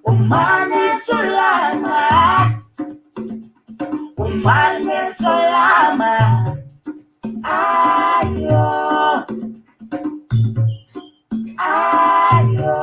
Umane Solama, Umane Solama, ayo, ayo.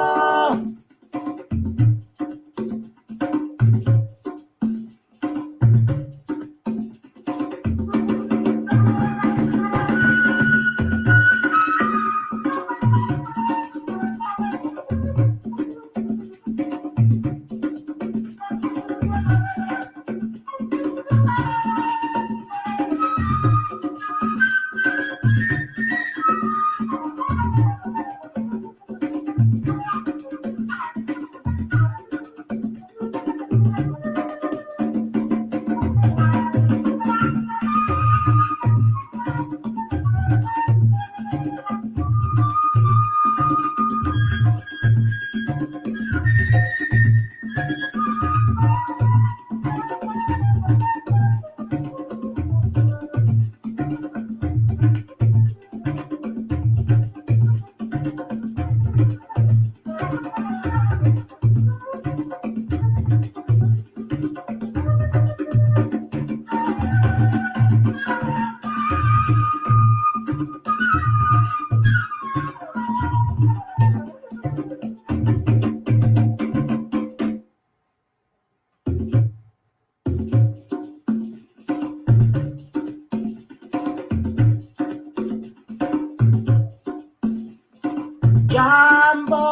Jambo,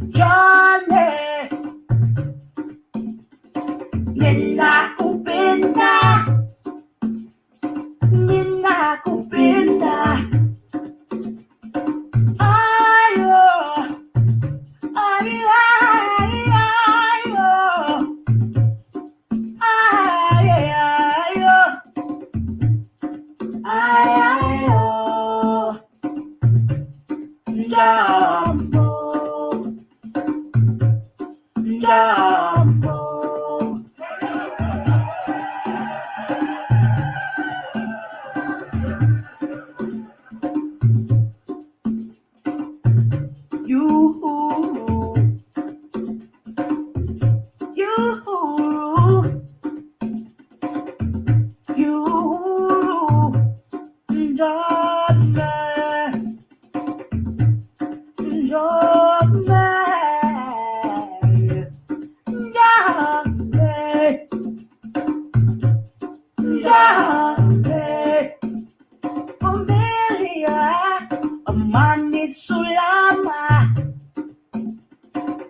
Johnny, ninakupenda, ninakupenda, ayo, ayo, ayo, ayo, ayo. Jambo, Jambo. You, Umani Sulama,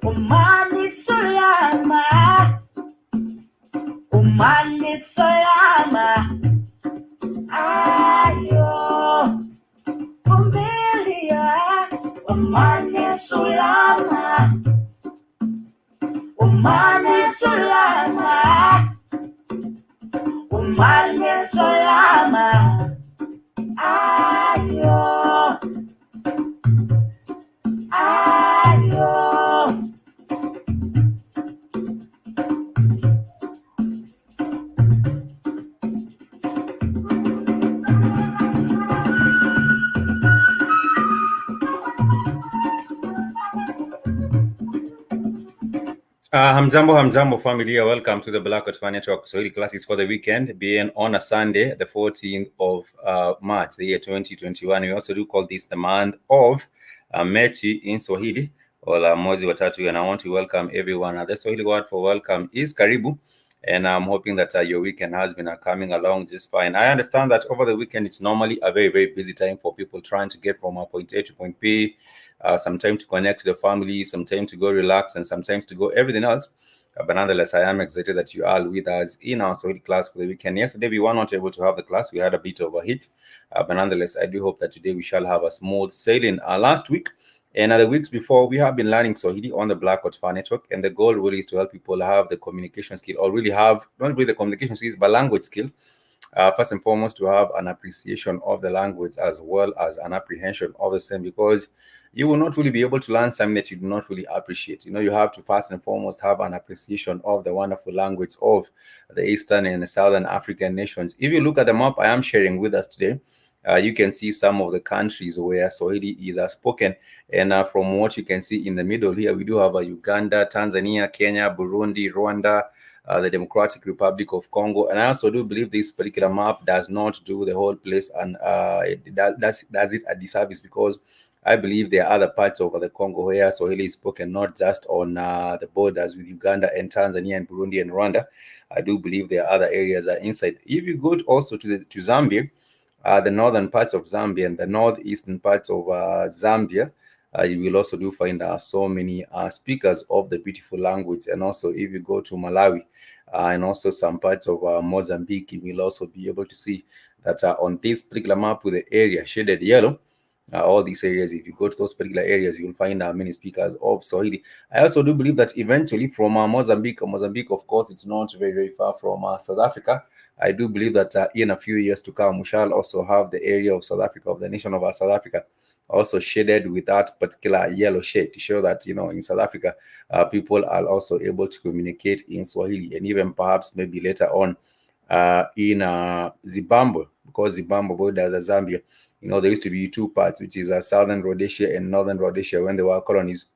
Umani Sulama, Umani Sulama, ayo, Umelia, Umani Sulama, Umani Sulama, Umani Sulama, ayo, ayo. Hamzambo familia, welcome to the Black Financial Swahili classes for the weekend, being on a Sunday, the 14th of March, the year 2021. We also do call this the month of Mechi in Swahili, or Mwezi wa Tatu, and I want to welcome everyone. The Swahili word for welcome is Karibu, and I'm hoping that your weekend has been coming along just fine. I understand that over the weekend, it's normally a very, very busy time for people trying to get from point A to point B, some time to connect to the family, some time to go relax, and sometimes to go everything else. But nonetheless, I am excited that you are with us in our Swahili class for the weekend. Yesterday, we were not able to have the class. We had a bit of a hit. But nonetheless, I do hope that today we shall have a smooth sailing. Last week and the weeks before, we have been learning Swahili on the Black Fire Network. And the goal really is to help people have the communication skill, or really have, not really the communication skills, but language skill. First and foremost, to have an appreciation of the language as well as an apprehension of the same, because you will not really be able to learn something that you do not really appreciate. You have to first and foremost have an appreciation of the wonderful language of the Eastern and the Southern African nations. If you look at the map I am sharing with us today, you can see some of the countries where Swahili is spoken. And from what you can see in the middle here, we do have Uganda, Tanzania, Kenya, Burundi, Rwanda, the Democratic Republic of Congo. And I also do believe this particular map does not do the whole place, and it does it a disservice, because I believe there are other parts of the Congo where Swahili is spoken, not just on the borders with Uganda and Tanzania and Burundi and Rwanda. I do believe there are other areas inside. If you go also to Zambia, the northern parts of Zambia and the northeastern parts of Zambia, you will also do find so many speakers of the beautiful language. And also, if you go to Malawi and also some parts of Mozambique, you will also be able to see that on this particular map with the area shaded yellow, all these areas, if you go to those particular areas, you will find many speakers of Swahili. I also do believe that eventually from Mozambique, of course, it's not very, very far from South Africa. I do believe that in a few years to come, we shall also have the area of South Africa, of the nation of South Africa, also shaded with that particular yellow shade, to show that, in South Africa, people are also able to communicate in Swahili, and even perhaps maybe later on in Zimbabwe, because Zimbabwe borders Zambia. There used to be two parts, which is Southern Rhodesia and Northern Rhodesia, when they were colonies.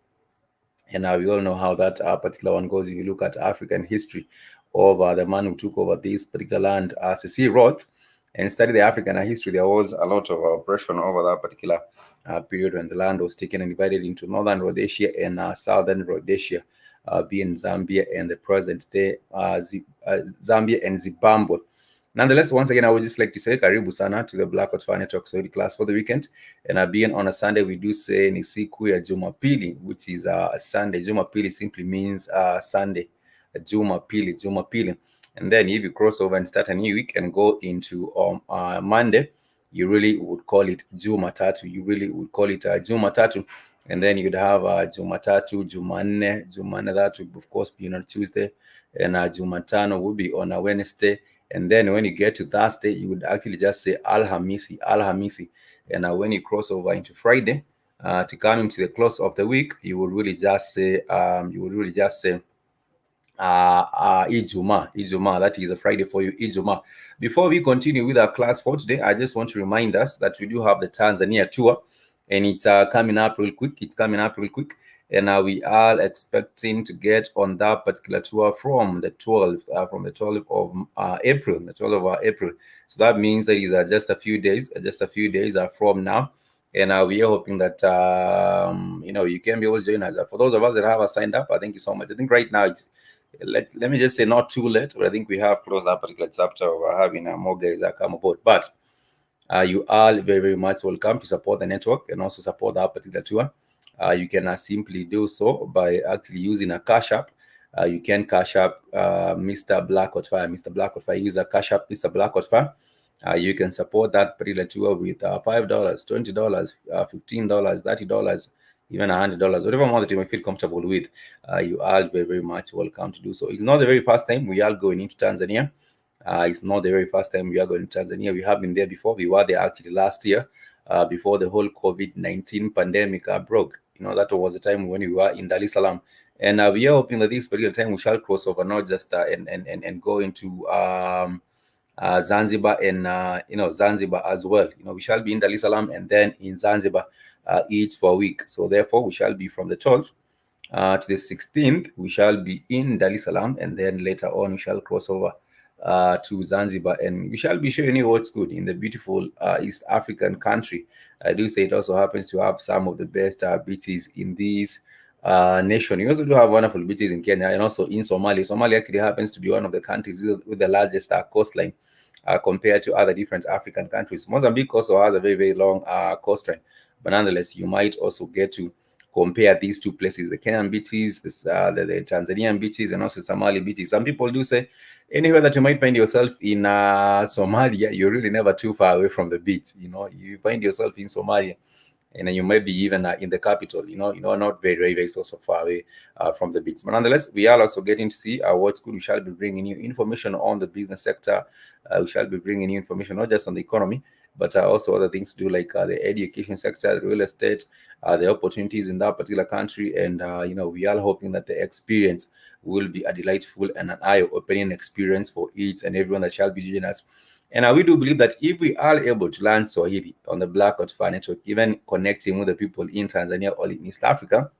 And we all know how that particular one goes. If you look at African history of the man who took over this particular land, C.C. Roth, and study the African history, there was a lot of oppression over that particular period when the land was taken and divided into Northern Rhodesia and Southern Rhodesia, being Zambia and the present day Zambia and Zimbabwe. Nonetheless, once again, I would just like to say karibu sana to the Black Hot Fire Network Swahili class for the weekend. And being on a Sunday, we do say ni siku ya Jumapili, which is a Sunday. Jumapili simply means Sunday. Jumapili. And then if you cross over and start a new week and go into Monday, you really would call it Jumatatu. Jumatatu. And then you'd have Jumatatu, Jumanne, that would of course be on Tuesday. And Jumatano would be on a Wednesday. And then when you get to Thursday, you would actually just say Alhamisi. And when you cross over into Friday, to come into the close of the week, you would really just say, Ijuma. That is a Friday for you, Ijuma. Before we continue with our class for today, I just want to remind us that we do have the Tanzania tour, and it's coming up real quick. And we are expecting to get on that particular tour from the 12th of April. So that means that is just a few days from now. And we are hoping that you can be able to join us. For those of us that have signed up, thank you so much. I think right now it's, let me just say, not too late, but I think we have closed that particular chapter of having more guys that come aboard. But you are very, very much welcome to support the network and also support that particular tour. You can simply do so by actually using a Cash App. You can Cash App Mr. Black Hot Fire. Use a Cash App Mr. Black Hot Fire. You can support that particular tour with $5, $20, $15, $30, even $100, whatever amount that you may feel comfortable with. You are very, very much welcome to do so. It's not the very first time we are going into Tanzania. We have been there before. We were there actually last year, before the whole COVID-19 pandemic broke. That was the time when we were in Dar es Salaam. And we are hoping that this particular time we shall cross over, not just and go into Zanzibar and Zanzibar as well. We shall be in Dar es Salaam and then in Zanzibar each for a week. So therefore, we shall be from the 12th to the 16th. We shall be in Dar es Salaam, and then later on we shall cross over to Zanzibar, and we shall be showing you what's good in the beautiful East African country. I do say it also happens to have some of the best beaches in this nation. You also do have wonderful beaches in Kenya and also in Somalia. Somalia actually happens to be one of the countries with the largest coastline compared to other different African countries. Mozambique also has a very, very long coastline, but nonetheless, you might also get to compare these two places, the Kenyan beaches, the Tanzanian beaches, and also Somali beaches. Some people do say anywhere that you might find yourself in Somalia, you're really never too far away from the beach. You find yourself in Somalia, and you might be even in the capital, not very, very, very so far away from the beach. But nonetheless, we are also getting to see what's good. We shall be bringing you information on the business sector. We shall be bringing you information not just on the economy, but also other things to do, like the education sector, the real estate, the opportunities in that particular country. And, we are hoping that the experience will be a delightful and an eye-opening experience for each and everyone that shall be joining us. And we do believe that if we are able to learn Swahili on the Black Hot Fire Network, even connecting with the people in Tanzania or in East Africa,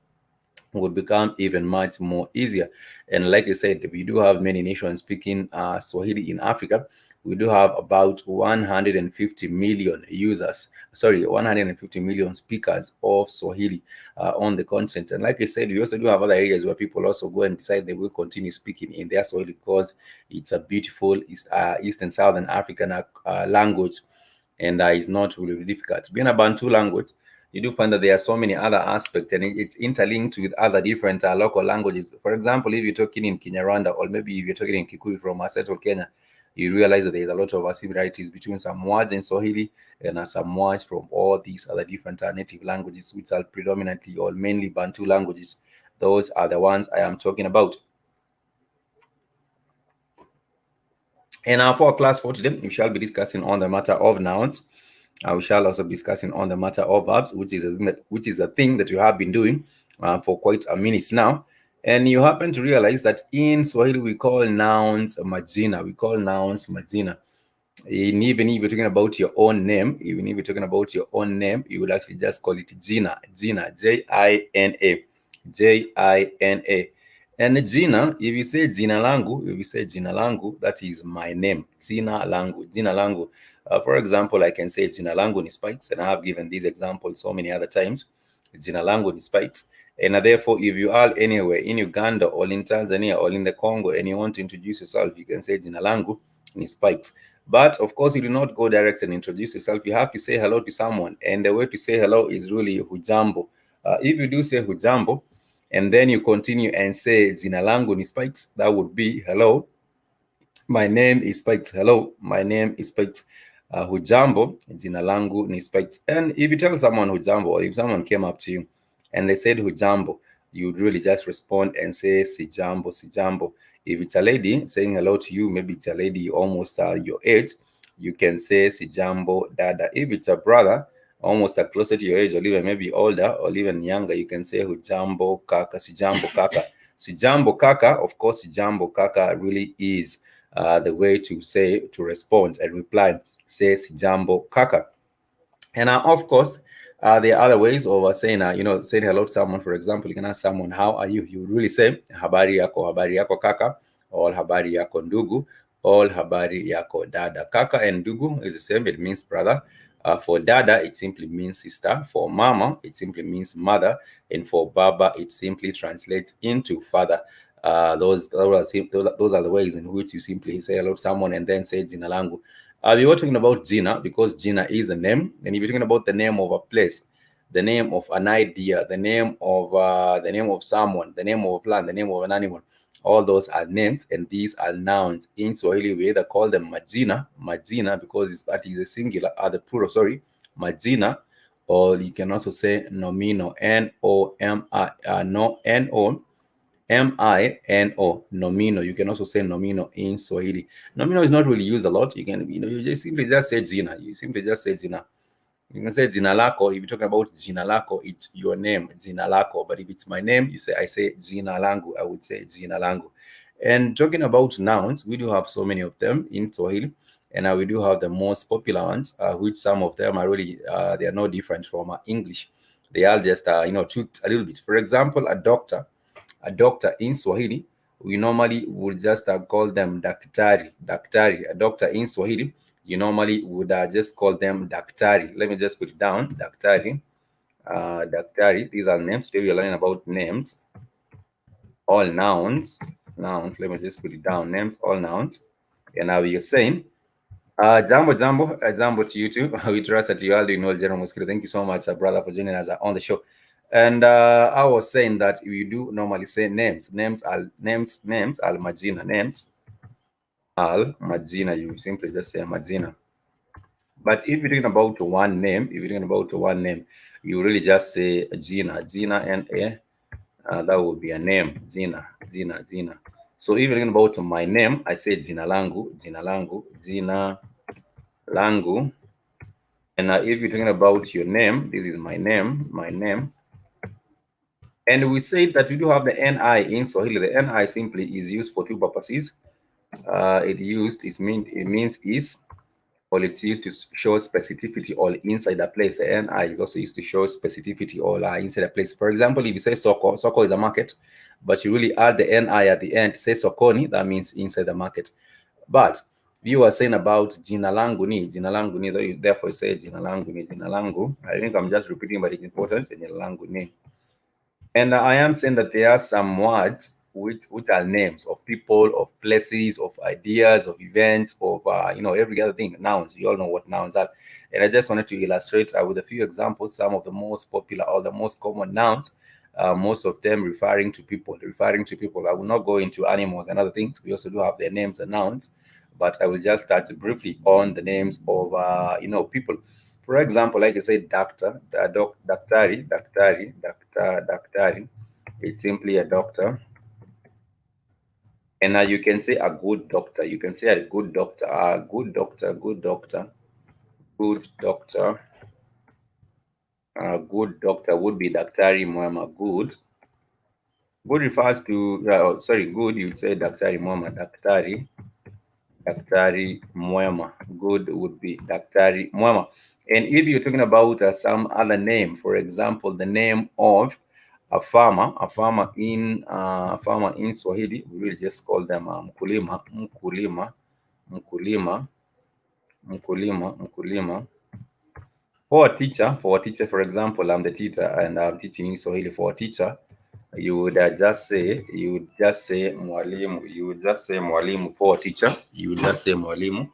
would become even much more easier. And like I said, we do have many nations speaking Swahili in Africa. We do have about 150 million users, sorry, 150 million speakers of Swahili on the continent. And like I said, we also do have other areas where people also go and decide they will continue speaking in their Swahili because it's a beautiful East and Southern African language, and it's not really difficult. Being a Bantu language, you do find that there are so many other aspects, and it's interlinked with other different local languages. For example, if you're talking in Kinyarwanda, or maybe if you're talking in Kikuyu from Central Kenya, you realize that there's a lot of similarities between some words in Swahili and some words from all these other different native languages, which are predominantly or mainly Bantu languages. Those are the ones I am talking about. And for our class for today, we shall be discussing on the matter of nouns. We shall also be discussing on the matter of verbs, which is a thing that you have been doing for quite a minute now. And you happen to realize that in Swahili we call nouns majina. We call nouns majina. And even if you're talking about your own name, even if you're talking about your own name, you would actually just call it Jina. Jina, Jina, Jina. And Jina, if you say Jina langu, if you say Jina langu, that is my name. Jina langu, Jina langu. For example, I can say Jina langu ni Spikes, and I have given these examples so many other times. Jina langu ni Spikes. And therefore, if you are anywhere in Uganda or in Tanzania or in the Congo and you want to introduce yourself, you can say Jina langu ni Spikes. But of course, you do not go direct and introduce yourself. You have to say hello to someone. And the way to say hello is really hujambo. If you do say hujambo, and then you continue and say Jina langu ni Spikes, that would be hello, my name is Spikes. Hello, my name is Spikes. Hujambo, Jina langu ni Spikes. And if you tell someone hujambo, or if someone came up to you and they said hujambo, you would really just respond and say sijambo, sijambo. If it's a lady saying hello to you, maybe it's a lady almost your age, you can say sijambo dada. If it's a brother almost closer to your age, or even maybe older or even younger, you can say hujambo kaka, sijambo kaka. Sijambo kaka, of course, sijambo kaka really is the way to say, to respond and reply. Say sijambo kaka. And of course, there are other ways of saying, saying hello to someone. For example, you can ask someone, how are you? You would really say, habari yako kaka, or habari yako ndugu, or habari yako dada. Kaka and ndugu is the same. It means brother. For dada, it simply means sister. For mama, it simply means mother. And for baba, it simply translates into father. Those are the ways in which you simply say hello to someone and then say jina langu. We were talking about Jina because Jina is a name, and if you're talking about the name of a place, the name of an idea, the name of someone, the name of a plant, the name of an animal, all those are names, and these are nouns. In Swahili, we either call them majina because that is a singular, the plural, sorry, majina, or you can also say nomino, N-O-M-I, no, N-O. M-I-N-O, nomino. You can also say nomino in Swahili. Nomino is not really used a lot. You can, you just simply just say Jina. You simply just say Jina. You can say Jina lako. If you're talking about Jina lako, it's your name, Jina lako. But if it's my name, I say Jina langu. I would say Jina langu. And talking about nouns, we do have so many of them in Swahili. And we do have the most popular ones, which some of them are really, they are no different from English. They are just, tweaked a little bit. For example, a doctor in Swahili, we normally would just call them daktari. A doctor in Swahili, you normally would just call them daktari. Let me just put it down, daktari. Daktari, these are names. Today we are learning about names, all nouns. Let me just put it down, names, all nouns. And now we are saying, jambo to you too. We trust that you all do know General Mosquito. Thank you so much, brother, for joining us on the show. And I was saying that you do normally say names. Names al majina. Names al majina. You simply just say majina. But if you're talking about one name, you really just say Jina, N-A. That would be a name. Jina. So if you're talking about my name, I say Jina langu. And if you're talking about your name, this is my name. And we say that we do have the NI in Swahili. The NI simply is used for two purposes. It means is, or it's used to show specificity or inside a place. The NI is also used to show specificity or inside a place. For example, if you say Soko, Soko is a market, but you really add the NI at the end, say Sokoni, that means inside the market. But you were saying about jina langu ni, therefore you say jina langu. I think I'm just repeating, but it's important, jina langu ni. And I am saying that there are some words which are names of people, of places, of ideas, of events, of every other thing. Nouns. You all know what nouns are. And I just wanted to illustrate with a few examples some of the most popular or the most common nouns. Most of them referring to people. I will not go into animals and other things. We also do have their names and nouns, but I will just touch briefly on the names of people. For example, like I said, doctor, daktari. It's simply a doctor. And you can say a good doctor. You can say a good doctor, good doctor. Good doctor would be daktari mwema. Good refers to, good, you'd say daktari mwema, daktari mwema. Good would be daktari mwema. And if you're talking about some other name, for example, the name of a farmer in Swahili, we will just call them mkulima. For a teacher, for example, I'm the teacher and I'm teaching in Swahili. For a teacher, you would just say mwalimu. You would just say mwalimu. For a teacher, you would just say mwalimu.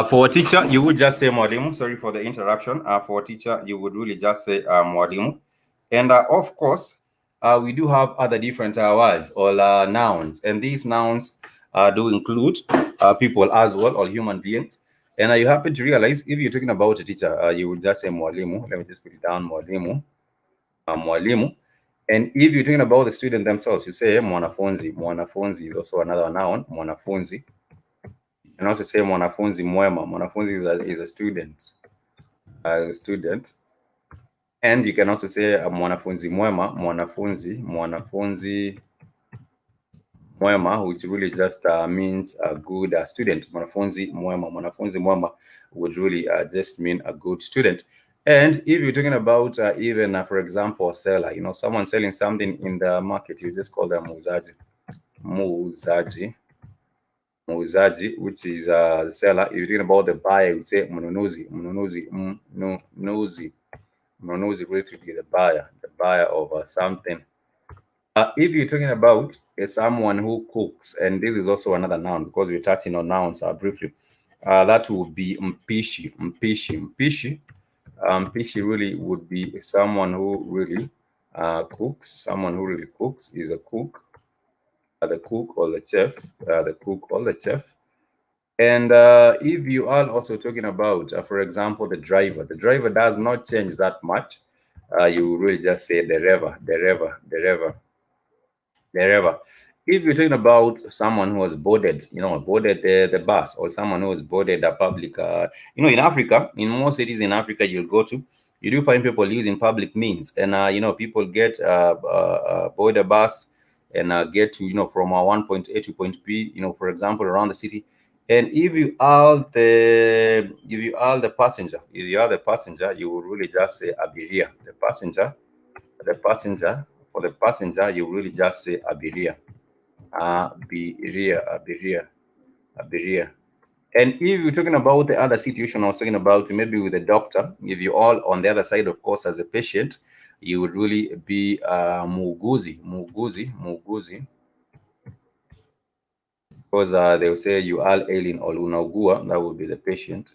For a teacher, you would just say mwalimu. Sorry for the interruption. For a teacher, you would really just say mwalimu. And of course, we do have other different words or nouns. And these nouns do include people as well, or human beings. And you happen to realize if you're talking about a teacher, you would just say mwalimu. Let me just put it down, mwalimu. Mwalimu. And if you're talking about the student themselves, you say mwanafunzi. Mwanafunzi is also another noun, mwanafunzi. And also say mwanafunzi mwema. Mwanafunzi is a student. And you can also say mwanafunzi mwema. Mwanafunzi mwema, which really just means a good student. Mwanafunzi mwema. Mwanafunzi mwema would really just mean a good student. And if you're talking about even, for example, a seller, someone selling something in the market, you just call them muuzaji. Muuzaji, which is the seller. If you're talking about the buyer, you would say mnunuzi. Mnunuzi really to be the buyer of something. If you're talking about someone who cooks, and this is also another noun because we're touching on nouns briefly, that would be mpishi. Mpishi really would be someone who really cooks. Someone who really cooks is a cook. The cook or the chef. And if you are also talking about, for example, the driver does not change that much. You really just say dereva. If you're talking about someone who has boarded the bus, or someone who has boarded a public, in Africa, in most cities in Africa you'll go to, you do find people using public means, and people get board a bus and get to from one point A to point B, for example, around the city. And if you are the passenger, you will really just say abiria. The passenger. For the passenger, you really just say abiria. Abiria. And if you're talking about the other situation, I was talking about maybe with the doctor, if you're all on the other side, of course, as a patient, you would really be muuguzi. Because they would say you are ailing or unaugua, that would be the patient.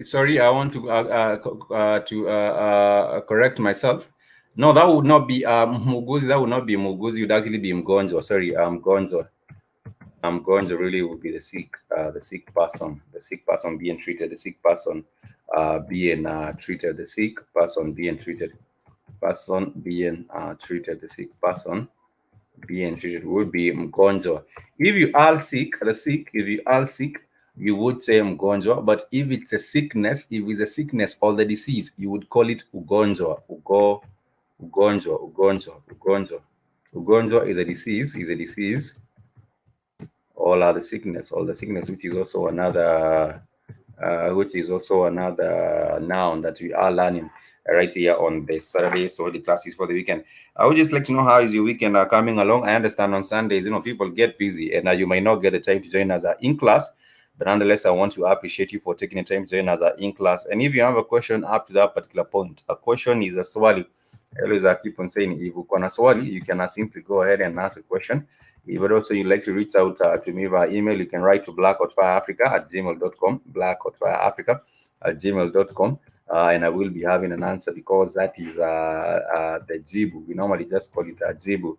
Sorry, I want to correct myself. No, that would not be muuguzi. That would not be muuguzi. It would actually be mgonjwa. Sorry, mgonjwa. Mgonjwa really would be the sick person being treated, the sick person being treated, the sick person being treated, the sick person being treated would be mgonjwa. If you are sick, if you are sick, you would say mgonjwa. But if it's a sickness, if it's a sickness or the disease, you would call it ugonjwa. Ugonjwa. Ugonjwa is a disease, all the sickness, which is also another noun that we are learning right here on the Saturday. So the classes for the weekend. I would just like to know how is your weekend coming along. I understand on Sundays, people get busy and you might not get the time to join us in class. But nonetheless, I want to appreciate you for taking the time to join us in class. And if you have a question up to that particular point, a question is a swali. I always keep on saying, if you can swali, you can simply go ahead and ask a question. If also you'd like to reach out to me via email, you can write to blackoutfireafrica@gmail.com, blackoutfireafrica@gmail.com, and I will be having an answer because that is the jibu. We normally just call it a jibu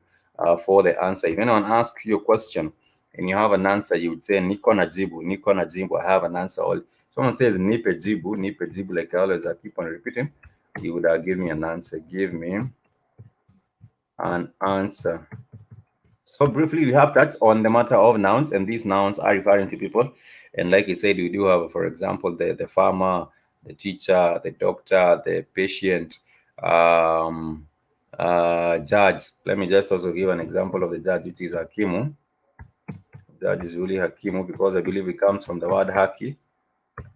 for the answer. If anyone asks you a question and you have an answer, you would say niko na jibu, I have an answer. Or someone says nipe jibu, like I always keep on repeating, you would give me an answer. Give me an answer. So briefly, we have touched on the matter of nouns, and these nouns are referring to people. And like I said, we do have, for example, the farmer, the teacher, the doctor, the patient, judge. Let me just also give an example of the judge, which is hakimu. Judge is really hakimu because I believe it comes from the word haki.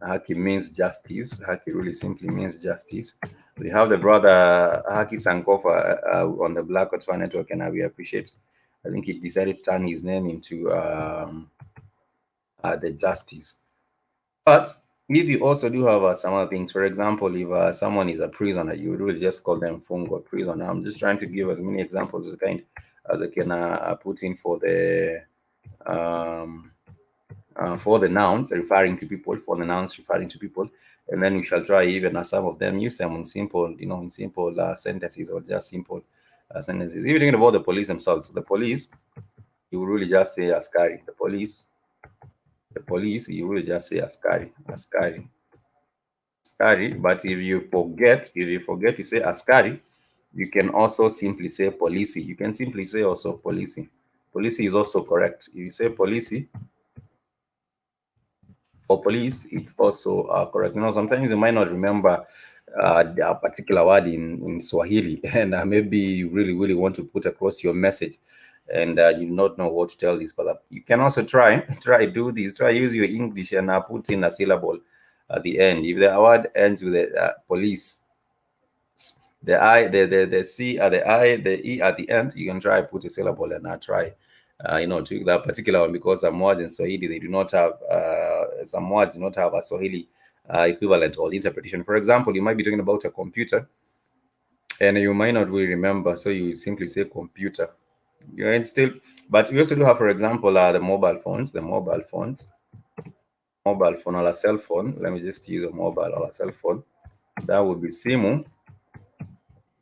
Haki means justice. Haki really simply means justice. We have the brother Haki Sankofa on the Black Otwa network, and we appreciate. I think he decided to turn his name into the justice. But if you also do have some other things, for example, if someone is a prisoner, you would really just call them fungo prisoner. I'm just trying to give as many examples as I can put in for the nouns referring to people, and then we shall try even some of them use them in simple, sentences or just simple sentences. If you're thinking about the police themselves, the police, you will really just say askari. The police, you will just say askari. But if you forget to say askari, you can also simply say policy. You can simply say also policy. Policy is also correct. If you say policy, for police, it's also correct. Sometimes you might not remember a particular word in Swahili, and maybe you really want to put across your message, and you not know what to tell this. But you can also try do this. Try use your English and put in a syllable at the end. If the word ends with police, the I, the C at the I, the E at the end, you can try put a syllable and try. To that particular one, because some words in Swahili they do not have some words do not have a Swahili equivalent or interpretation. For example, you might be talking about a computer, and you might not really remember, so you simply say computer. But we also do have, for example, the mobile phones, mobile phone or a cell phone. Let me just use a mobile or a cell phone. That would be simu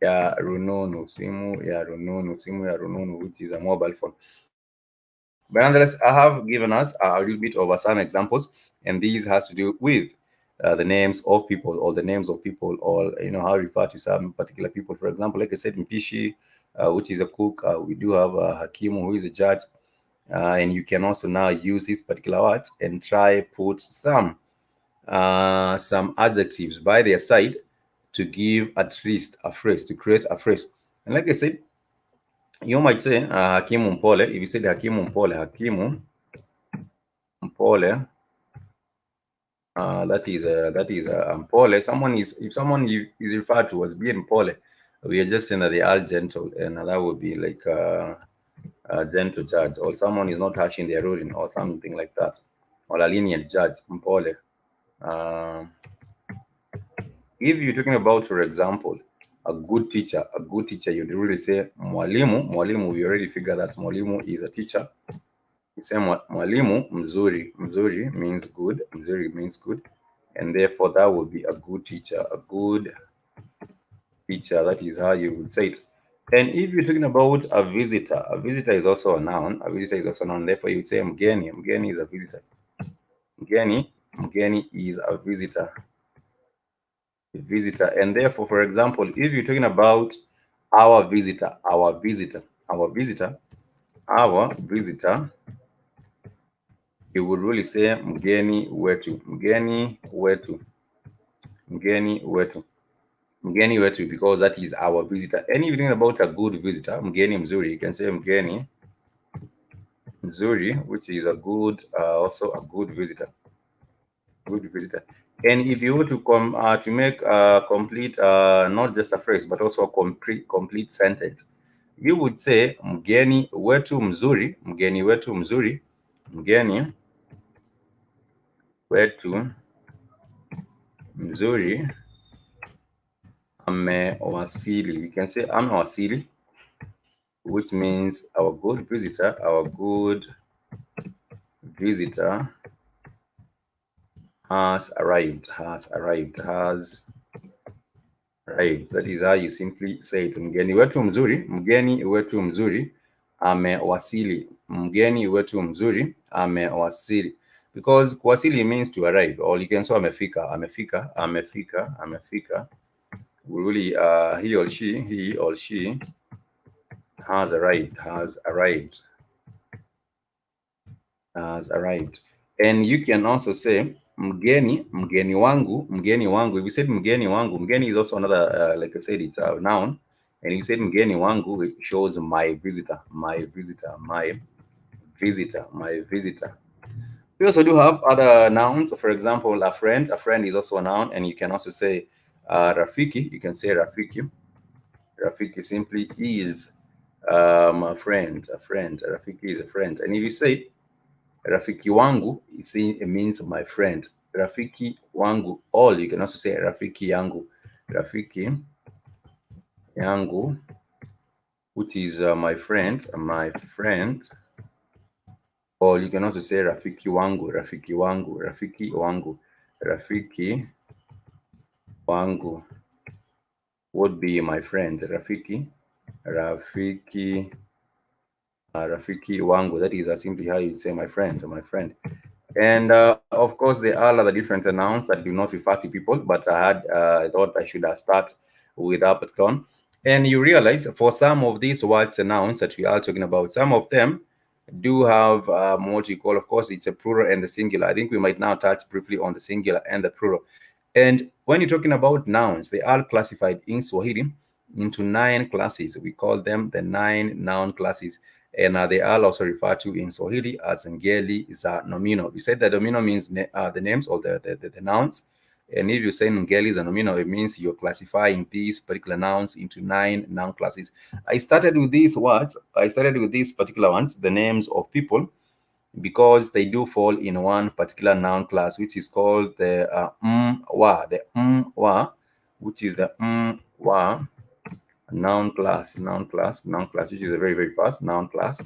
ya rununu, which is a mobile phone. But nonetheless, I have given us a little bit of some examples, and these has to do with the names of people, or how to refer to some particular people. For example, like I said, Mpishi, which is a cook. We do have Hakimu, who is a judge, and you can also now use these particular words and try put some adjectives by their side to give at least a phrase, to create a phrase. And like I said, you might say Hakimu Mpole. If you said Hakimu Mpole, that is Mpole. If someone is referred to as being Mpole, we are just saying that they are gentle, and that would be like a gentle judge, or someone is not touching their ruling or something like that, or a lenient judge, Mpole. If you're talking about, for example, a good teacher, you'd really say mwalimu. Mwalimu, we already figured that mwalimu is a teacher. You say mwalimu mzuri. Mzuri means good. And therefore that would be a good teacher. That is how you would say it. And if you're talking about a visitor is also a noun. A visitor is also a noun. Therefore, you would say mgeni. Mgeni is a visitor. Mgeni, mgeni is a visitor. A visitor. And therefore, for example, if you're talking about our visitor, our visitor, our visitor, our visitor, you would really say mgeni wetu. Mgeni wetu. Mgeni wetu. Mgeni wetu, because that is our visitor. And if you're talking about a good visitor, mgeni mzuri, you can say mgeni mzuri, which is a good, also a good visitor. Good visitor. And if you were to to make a complete, not just a phrase, but also a complete sentence, you would say mgeni wetu mzuri, mgeni wetu mzuri, mgeni wetu mzuri amewasili. We can say amewasili, which means our good visitor has arrived, right. That is how you simply say it. Mgeni wetu mzuri, mgeni wetu mzuri amewasili. Mgeni wetu mzuri amewasili. Because kuwasili means to arrive, or you can say amefika, amefika. Really, he or she has arrived, has arrived. And you can also say mgeni, mgeni wangu, mgeni wangu. If you said mgeni wangu, mgeni is also another, like I said, it's a noun. And you said mgeni wangu, it shows my visitor, my visitor, my visitor, my visitor. We also do have other nouns. For example, a friend. A friend is also a noun, and you can also say rafiki. You can say rafiki. Rafiki simply is a friend. A friend. Rafiki is a friend. And if you say rafiki wangu, it means my friend. Rafiki wangu, all, you can also say rafiki yangu. Rafiki yangu, which is my friend, or you can also say rafiki wangu, rafiki wangu, rafiki wangu, rafiki wangu would be my friend. Rafiki wangu. That is simply how you say my friend, my friend. And of course, there are other different nouns that do not refer to people, but I thought I should start with that particular one. And you realize for some of these words and nouns that we are talking about, some of them do have what you call, of course, it's a plural and the singular. I think we might now touch briefly on the singular and the plural. And when you're talking about nouns, they are classified in Swahili into 9 classes. We call them the 9 noun classes. And they are also referred to in Swahili as ngeli za nomino. We said that nomino means the names or the nouns. And if you say ngeli za nomino, it means you're classifying these particular nouns into 9 noun classes. I started with these words. I started with these particular ones, the names of people, because they do fall in one particular noun class, which is called the wa, which is the wa noun class, which is a very, very fast noun class.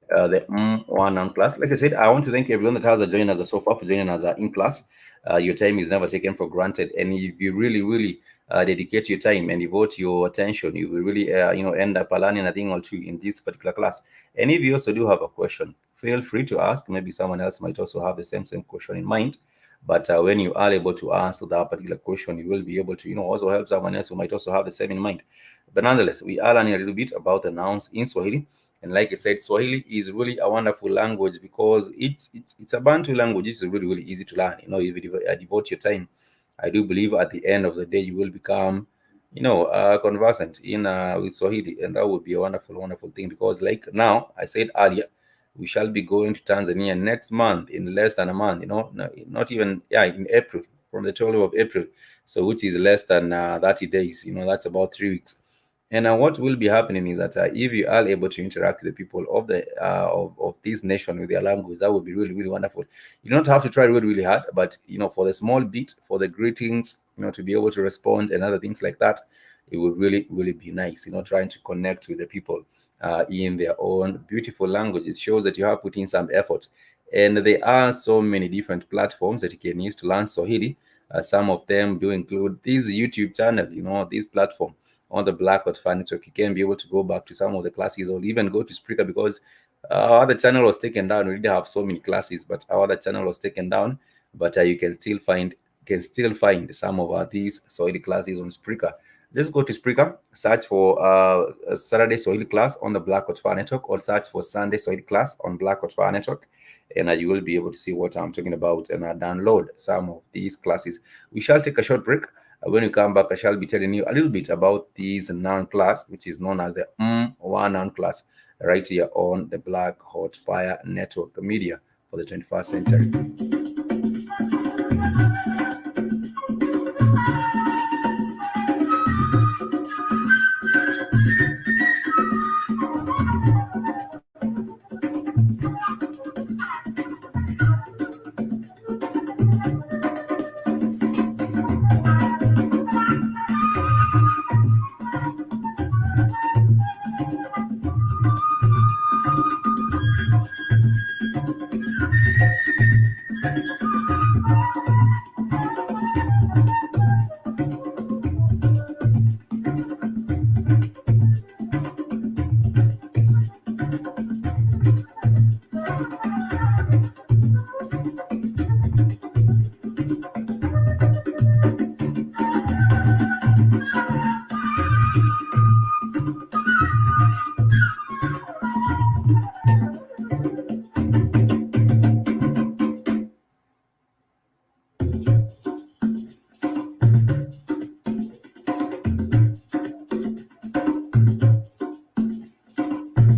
The one noun class. Like I said, I want to thank everyone that has joined us so far, for joining us in class. Your time is never taken for granted, and if you really, really dedicate your time and devote your attention, you will really, end up learning a thing or two in this particular class. And if you also do have a question, feel free to ask. Maybe someone else might also have the same question in mind. But when you are able to answer that particular question, you will be able to, also help someone else who might also have the same in mind. But nonetheless, we are learning a little bit about the nouns in Swahili. And like I said, Swahili is really a wonderful language because it's a Bantu language. It's really, really easy to learn. If you devote your time, I do believe at the end of the day, you will become, conversant in with Swahili. And that would be a wonderful, wonderful thing, because like now, I said earlier, we shall be going to Tanzania next month, in less than a month, not even, in April, from the 12th of April. So which is less than 30 days, that's about 3 weeks. And what will be happening is that if you are able to interact with the people of the of this nation with their language, that would be really, really wonderful. You don't have to try really, really hard, but for the small bit, for the greetings, to be able to respond and other things like that, it would really, really be nice. Trying to connect with the people in their own beautiful language. It shows that you have put in some effort, and there are so many different platforms that you can use to learn Swahili. Some of them do include this YouTube channel, this platform on the Black Hot Fan Network. You can be able to go back to some of the classes or even go to Spreaker, because our other channel was taken down. We didn't have so many classes, but our other channel was taken down. But you can still find some of these Swahili classes on Spreaker. Just go to Spreaker, search for Saturday Swahili class on the Black Hot Fan Network, or search for Sunday Swahili class on Black Hot Fan Network, and you will be able to see what I'm talking about and download some of these classes. We shall take a short break. When we come back, I shall be telling you a little bit about this noun class, which is known as the one noun class, right here on the Black Hot Fire Network media for the 21st century.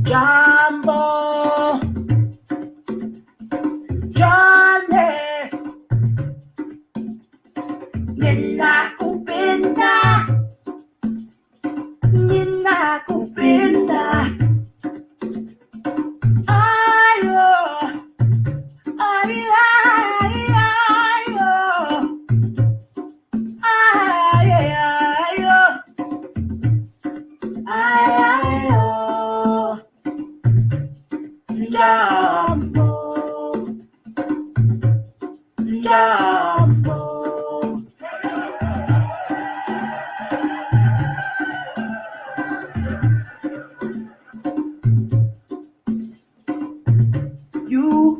Jambo, Johnny, ninakupenda, ninakupenda. Ayo, ayo, ayo, ayo, ayo. Jambo, Jambo. You,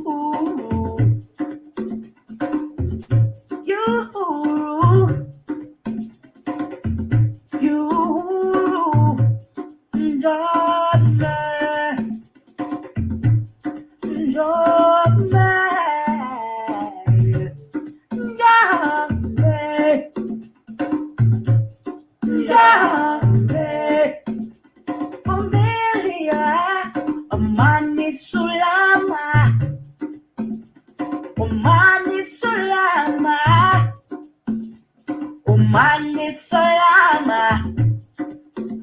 Omani Sulama, Omani Sulama, Omani Sulama.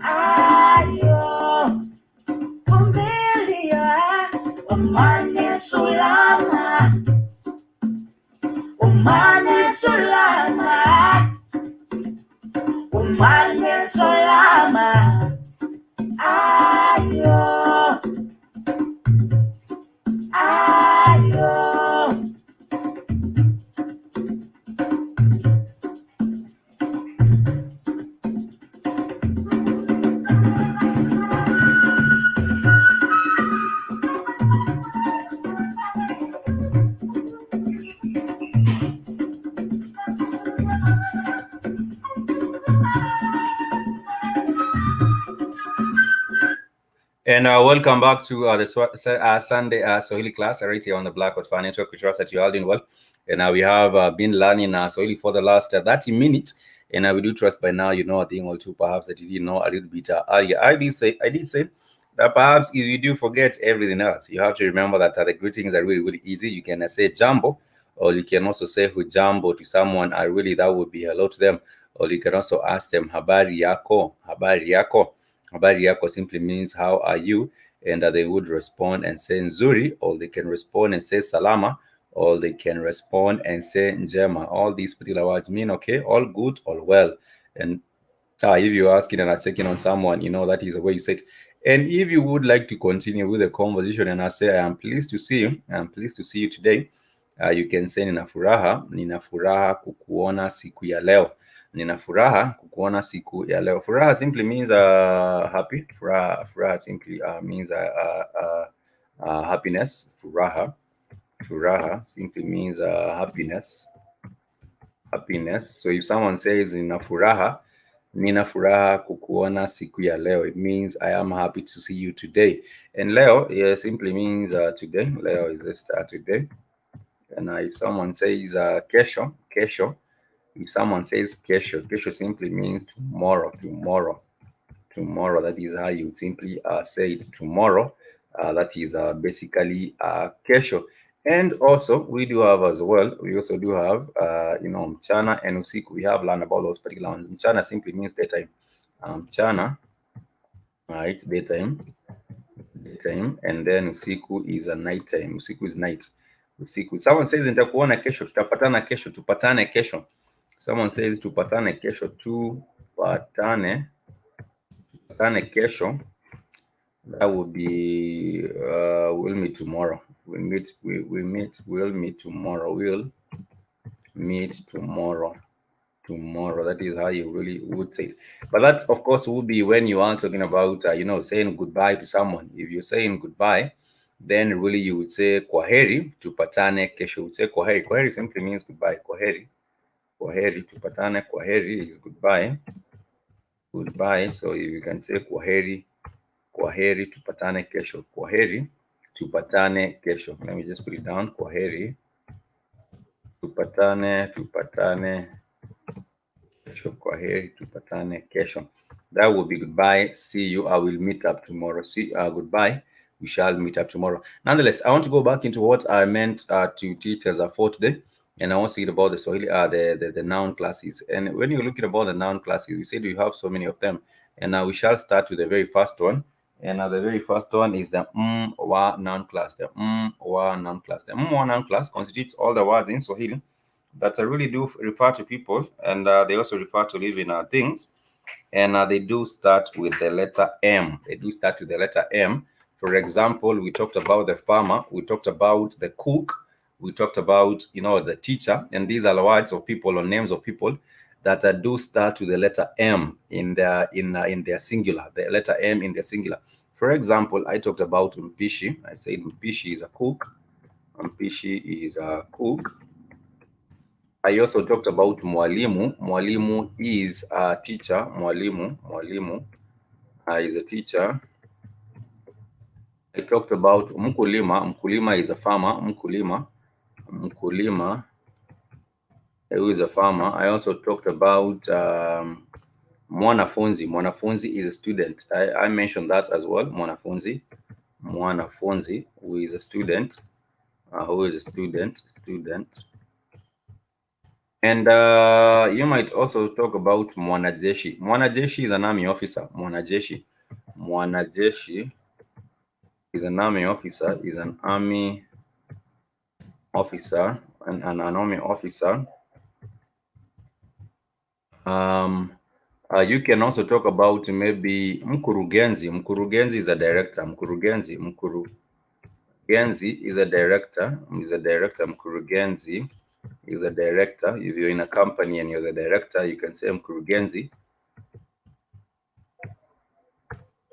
Ayo, Omelia, Omani Sulama, Omani Sulama, Omani Sulama. Ayo, ayo. And welcome back to the Sunday Swahili class right here on the Black Hot Fan Network. We trust that you are doing well. And we have been learning Swahili for the last 30 minutes. And we do trust by now you know a thing or two, perhaps, that you didn't know a little bit earlier. I did say that perhaps if you do forget everything else, you have to remember that the greetings are really, really easy. You can say jambo, or you can also say hujambo to someone. Really, that would be hello to them. Or you can also ask them habari yako, habari yako. Habari yako simply means how are you, and they would respond and say nzuri, or they can respond and say salama, or they can respond and say njema. All these particular words mean okay, all good, all well. And if you're asking and are checking on someone, you know that is the way you say it. And if you would like to continue with the conversation and I say I am pleased to see you, I am pleased to see you today, you can say nina furaha kukuona siku ya leo. Nina furaha kukuona siku ya leo. Furaha simply means happy. Furaha simply means happiness. Furaha simply means happiness. So if someone says nina furaha kukuona siku ya leo, it means I am happy to see you today. And leo, yeah, simply means today. Leo is just today. And if someone says kesho, if someone says kesho simply means tomorrow. That is how you simply say it, tomorrow. That is basically kesho. And also we do have as well, we also do have mchana and usiku. We have learned about those particular ones. Mchana simply means daytime. Mchana, right, daytime, and then usiku is a nighttime. Usiku is night. Usiku. Someone says nitakuona kesho, tutapatana kesho, tupatane kesho. Someone says tupatane kesho, tupatane kesho. That would be we'll meet tomorrow. We'll meet tomorrow. We'll meet tomorrow. That is how you really would say it. But that, of course, would be when you are talking about saying goodbye to someone. If you're saying goodbye, then really you would say kwaheri tupatane kesho. You would say kwaheri. Kwaheri simply means goodbye. Kwaheri tupatane. Kwaheri is goodbye. So you can say kwaheri tupatane kesho. Kwaheri tupatane kesho. Let me just put it down. Kwaheri tupatane kesho. Kwaheri tupatane kesho. That will be goodbye. See you. I will meet up tomorrow. Goodbye. We shall meet up tomorrow. Nonetheless, I want to go back into what I meant to teach as for today. And I want to see about the Swahili, the noun classes. And when you're looking about the noun classes, we said we have so many of them. And now we shall start with the very first one. And the very first one is the wa noun class. The wa noun class. The wa noun class constitutes all the words in Swahili that really do refer to people, and they also refer to living things. And they do start with the letter M. For example, we talked about the farmer, we talked about the cook, we talked about the teacher, and these are words of people or names of people that do start with the letter M in their singular. The letter M in their singular. For example, I talked about mpishi. I said mpishi is a cook. Mpishi is a cook. I also talked about mwalimu. Mwalimu is a teacher. Mwalimu is a teacher. I talked about mkulima. Mkulima is a farmer. Mkulima who is a farmer. I also talked about mwanafunzi. Mwanafunzi is a student. I mentioned that as well. Mwanafunzi who is a student. Student. And you might also talk about mwanajeshi. Mwanajeshi is an army officer. Mwanajeshi is an army officer. An army officer. You can also talk about maybe mkurugenzi. Mkurugenzi is a director. Mkurugenzi is a director. Mkurugenzi is a director. If you're in a company and you're the director, you can say mkurugenzi.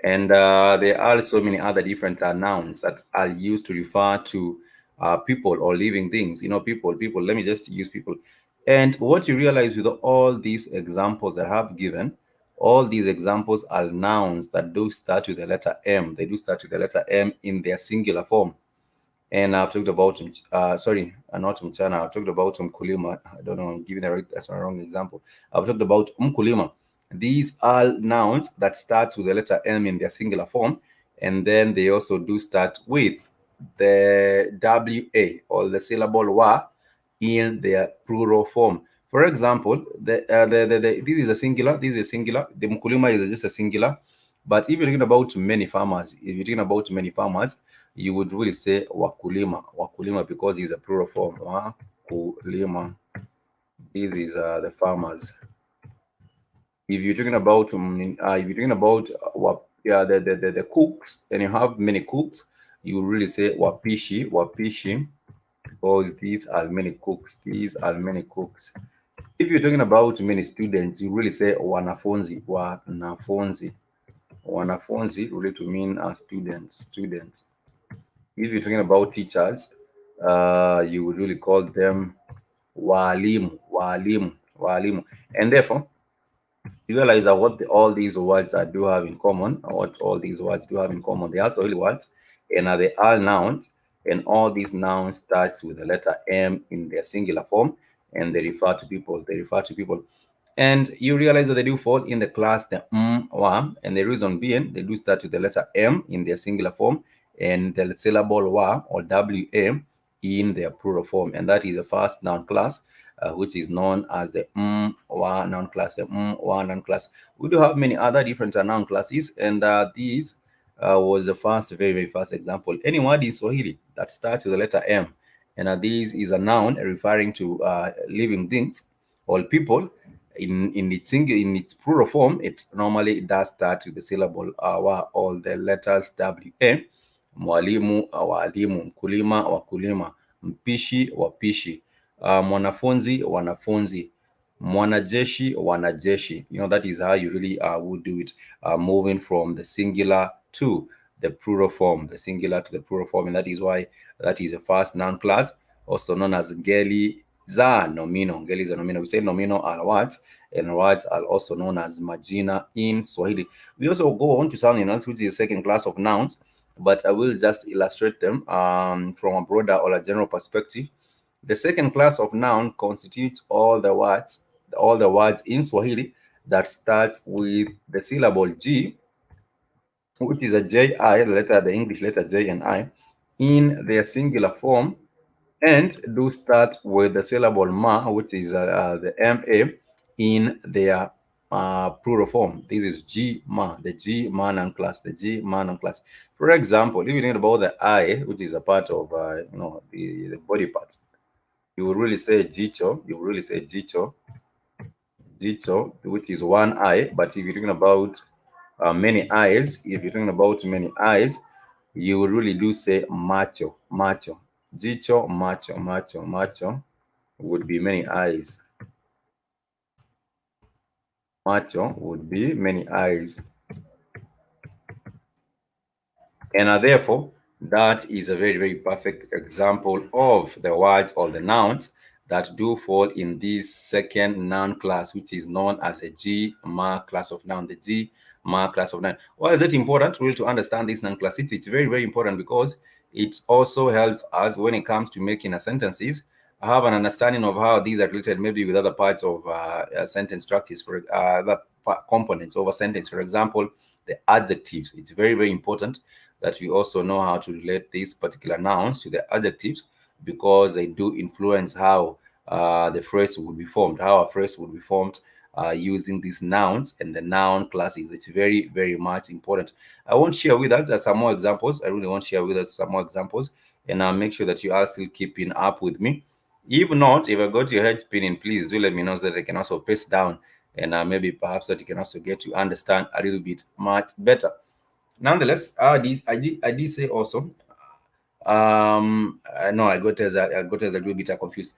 And there are so many other different nouns that are used to refer to people or living things. People. Let me just use people. And what you realize with all these examples that I have given, all these examples are nouns that do start with the letter M. They do start with the letter M in their singular form. And I've talked about, not mchana, I've talked about mkulima. I don't know, I'm giving that's a wrong example. I've talked about mkulima. These are nouns that start with the letter M in their singular form. And then they also do start with the WA or the syllable wa in their plural form. For example, this is a singular, The mkulima is just a singular. But if you're talking about many farmers, you would really say wakulima because it's a plural form. Wakulima. This is the farmers. If you're talking about the cooks, and you have many cooks, you really say wapishi, because these are many cooks. If you're talking about many students, you really say wanafunzi, wanafunzi. Wanafunzi really to mean students. If you're talking about teachers, you would really call them walimu. And therefore, you realize that all these words do have in common, or what all these words do have in common. They are Swahili words, and are they all nouns, and all these nouns starts with the letter M in their singular form, and they refer to people. And you realize that they do fall in the class the wa, and the reason being they do start with the letter M in their singular form and the syllable wa or wa in their plural form, and that is the first noun class, which is known as the wa noun class. The wa noun class. We do have many other different noun classes, and these was the first, very first example. Any word in Swahili that starts with the letter M, and this is a noun referring to living things or people. In its plural form, it normally does start with the syllable wa or the letters wa. Mwalimu, walimu, mkulima, wakulima, mpishi, wapishi, mwanafunzi, wanafunzi, mwanajeshi, wanajeshi. That is how you really would do it, moving from the singular to the plural form, the singular to the plural form, and that is why that is a first noun class, also known as ngeli za nomino. Ngeli za nomino. We say nomino are words, and words are also known as majina in Swahili. We also go on to something else, which is the second class of nouns, but I will just illustrate them from a broader or a general perspective. The second class of noun constitutes all the words in Swahili that starts with the syllable G, which is a J-I, the English letter J and I, in their singular form, and do start with the syllable ma, which is the ma, in their plural form. This is G ma, the G ma noun class, the G ma noun class. For example, if you think about the eye, which is a part of the body parts, you will really say jicho. You will really say jicho, which is one eye. But if you're talking about many eyes, you will really do say macho. Jicho, macho would be many eyes. Macho would be many eyes. And therefore, that is a very perfect example of the words or the nouns that do fall in this second noun class, which is known as a G ma class of noun. The G ma class of noun. Why is it important really to understand this noun class? It's very important because it also helps us when it comes to making sentences have an understanding of how these are related maybe with other parts of sentence structures, for other components of a sentence. For example, the adjectives. It's very important that we also know how to relate these particular nouns to the adjectives, because they do influence how the phrase would be formed, using these nouns and the noun classes. It's very much important. I won't share with us some more examples. I really won't share with us some more examples, and I'll make sure that you are still keeping up with me. If not, if I got your head spinning, please do let me know so that I can also pace down, and maybe perhaps that you can also get to understand a little bit much better. Nonetheless, I did say also. No, I got as a little bit confused.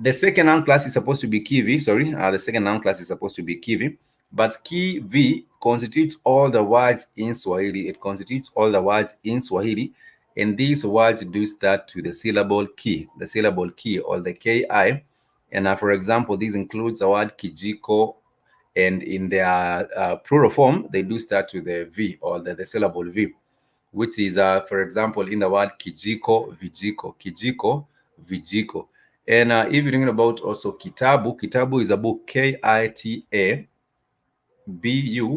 The second noun class is supposed to be Kiwi. Sorry, the second noun class is supposed to be Kiwi, but Kiwi constitutes all the words in Swahili. It constitutes all the words in Swahili, and these words do start to the syllable ki, or the ki. And for example, this includes the word kijiko, and in their plural form, they do start with the v, or the syllable v, which is, for example, in the word kijiko, vijiko. And if you're thinking about also kitabu is a book, Kitabu,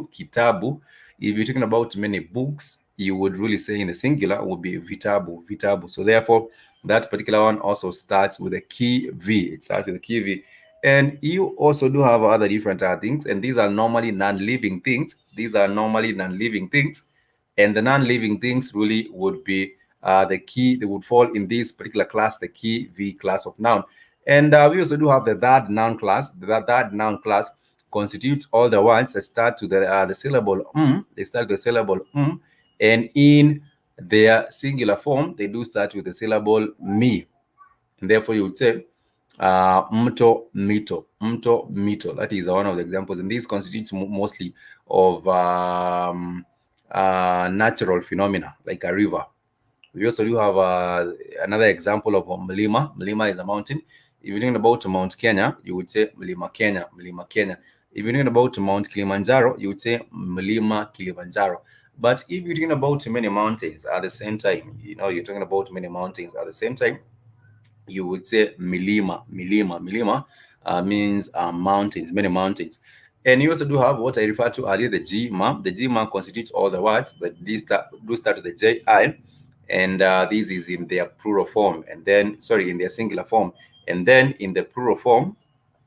kitabu. If you're talking about many books, you would really say in the singular would be vitabu. So therefore, that particular one also starts with a key V. It starts with a key V. And you also do have other different things, and these are normally non-living things. And the non-living things really would be the key. They would fall in this particular class, the key V class of noun. And we also do have the third noun class. The third noun class constitutes all the words that start to the syllable They start with the syllable and in their singular form, they do start with the syllable me. And therefore, you would say Mto, mito, mto, mito. That is one of the examples, and this constitutes mostly of natural phenomena like a river. We also do have another example of a mlima. Mlima is a mountain. If you're talking about Mount Kenya, you would say Mlima Kenya, Mlima Kenya. If you're talking about Mount Kilimanjaro, you would say Mlima Kilimanjaro. But if you're talking about many mountains at the same time, you're talking about many mountains at the same time, you would say milima, milima, milima means mountains, many mountains. And you also do have what I refer to earlier, the G ma. The G ma constitutes all the words that do start with the J I, and this is in their plural form, and then sorry, in their singular form, and then in the plural form,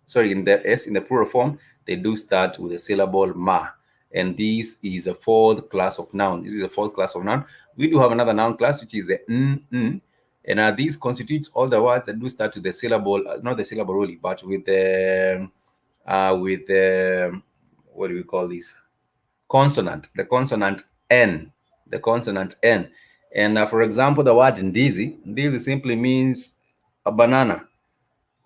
sorry, in the plural form, they do start with the syllable ma. And this is a fourth class of noun. This is a fourth class of noun. We do have another noun class, which is the n. And this constitutes all the words that do start with the syllable, not the syllable really, but with the, what do we call this? Consonant, the consonant N, the consonant N. And for example, the word ndizi, ndizi simply means a banana.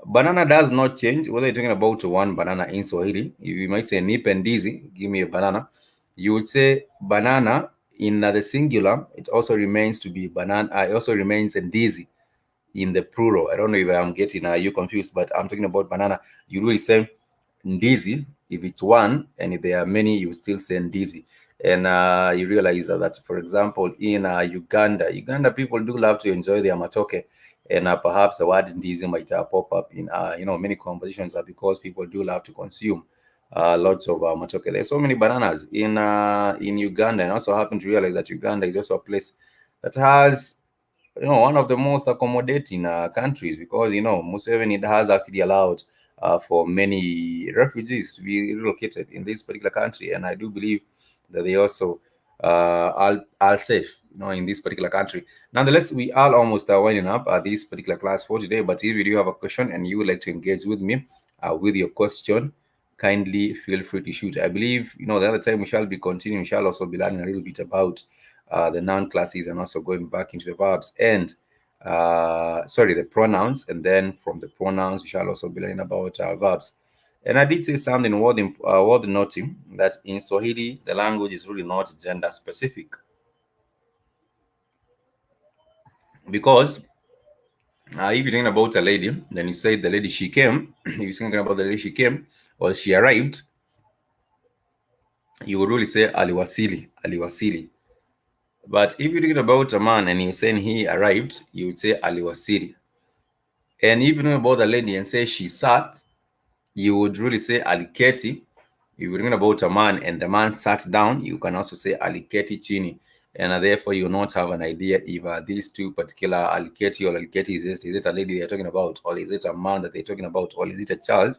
Banana does not change whether you're talking about one banana in Swahili. You might say nipe ndizi, give me a banana. You would say banana in the singular. It also remains to be banana. It also remains ndizi in the plural. I don't know if I'm getting you confused, but I'm talking about banana. You really say ndizi if it's one, and if there are many, you still say ndizi. And you realize that, for example, in Uganda people do love to enjoy their matoke, and perhaps the word ndizi might pop up in many conversations, because people do love to consume lots of matoke. There's so many bananas in Uganda, and also happen to realize that Uganda is also a place that has one of the most accommodating countries, because Museveni has actually allowed for many refugees to be relocated in this particular country, and I do believe that they also are safe, in this particular country. Nonetheless, we are almost winding up this particular class for today. But if you do have a question and you would like to engage with me with your question, kindly feel free to shoot. I believe the other time we shall be continuing. We shall also be learning a little bit about the noun classes, and also going back into the verbs and the pronouns, and then from the pronouns we shall also be learning about verbs. And I did say something worth noting, that in Swahili the language is really not gender specific, because if you're talking about a lady, then you say the lady she came. If you're thinking about the lady she came or she arrived, you would really say aliwasili, aliwasili. But if you're talking about a man and you're saying he arrived, you would say aliwasili. And if you're talking about the lady and say she sat, you would really say aliketi. If you're talking about a man and the man sat down, you can also say aliketi chini. And therefore you will not have an idea if these two particular aliketi or aliketi is it a lady they're talking about, or is it a man that they're talking about, or is it a child